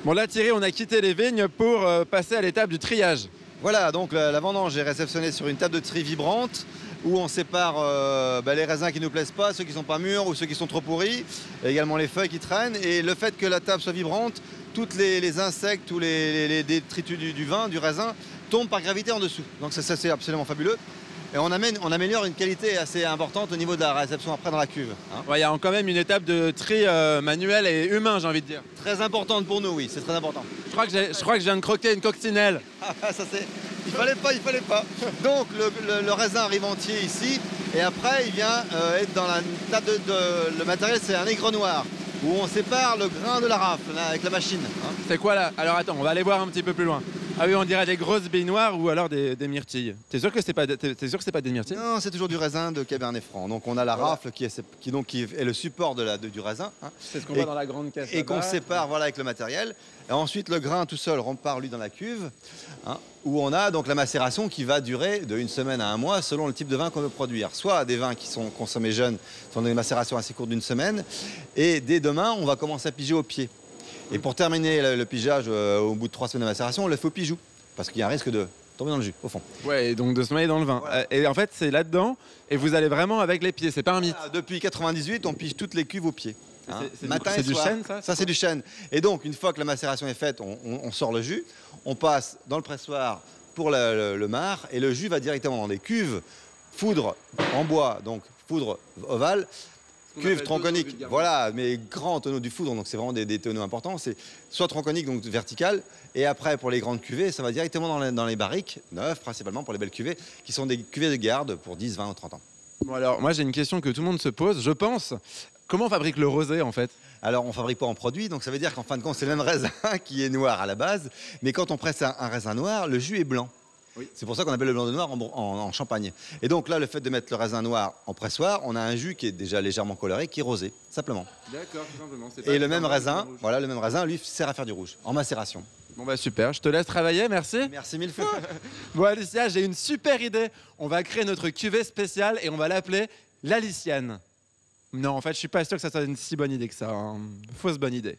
Bon là Thierry, on a quitté les vignes pour passer à l'étape du triage. Voilà, donc la vendange est réceptionnée sur une table de tri vibrante où on sépare les raisins qui ne nous plaisent pas, ceux qui ne sont pas mûrs ou ceux qui sont trop pourris, et également les feuilles qui traînent. Et le fait que la table soit vibrante, tous les insectes ou les détritus du vin, du raisin, tombent par gravité en dessous. Donc ça c'est absolument fabuleux. Et on améliore une qualité assez importante au niveau de la réception après dans la cuve. Hein. Ouais, y a quand même une étape de tri manuel et humain, j'ai envie de dire. Très importante pour nous, oui, c'est très important. Je crois que je viens de croquer une coccinelle. Ah, ça c'est... Il fallait pas. Donc le raisin arrive entier ici et après il vient être dans la table le matériel, c'est un aigre noir où on sépare le grain de la rafle là, avec la machine. Hein. C'est quoi là? Alors attends, on va aller voir un petit peu plus loin. Ah oui, on dirait des grosses billes noires ou alors des myrtilles. T'es sûr que c'est pas des myrtilles? Non, c'est toujours du raisin de Cabernet Franc. Donc on a la rafle qui est le support du raisin. Hein. C'est ce qu'on voit dans la grande caisse. Et qu'on sépare voilà, avec le matériel. Et ensuite le grain tout seul repart lui dans la cuve, hein, où on a donc la macération qui va durer de 1 semaine à 1 mois selon le type de vin qu'on veut produire. Soit des vins qui sont consommés jeunes, sont des macérations assez courtes d'1 semaine. Et dès demain, on va commencer à piger au pied. Et pour terminer le pigeage au bout de 3 semaines de macération, on le fait au pijou. Parce qu'il y a un risque de tomber dans le jus, au fond. Ouais, et donc de se noyer dans le vin. Voilà. Et en fait, c'est là-dedans, et vous allez vraiment avec les pieds, c'est pas un mythe. Voilà, depuis 98, on pige toutes les cuves au pied. Hein. C'est du chêne, ça? Ça, c'est du chêne. Et donc, une fois que la macération est faite, on sort le jus, on passe dans le pressoir pour le marc, et le jus va directement dans des cuves, foudre en bois, donc foudre ovale, cuve tronconique, voilà, mais grands tonneaux du foudre, donc c'est vraiment des tonneaux importants. C'est soit tronconique, donc vertical, et après pour les grandes cuvées, ça va directement dans les barriques, neuves principalement pour les belles cuvées, qui sont des cuvées de garde pour 10, 20 ou 30 ans. Bon alors, moi j'ai une question que tout le monde se pose, je pense. Comment on fabrique le rosé en fait? Alors on ne fabrique pas en produit, donc ça veut dire qu'en fin de compte c'est le même raisin qui est noir à la base, mais quand on presse un raisin noir, le jus est blanc. Oui. C'est pour ça qu'on appelle le blanc de noir en champagne. Et donc là, le fait de mettre le raisin noir en pressoir, on a un jus qui est déjà légèrement coloré, qui est rosé, simplement. D'accord, tout simplement. Et le même raisin, lui, sert à faire du rouge, en macération. Bon bah super, je te laisse travailler, merci. Merci 1000 fois. Bon Alicia, j'ai une super idée. On va créer notre cuvée spéciale et on va l'appeler l'Aliciane. Non, en fait, je suis pas sûr que ça soit une si bonne idée que ça. Hein. Fausse bonne idée.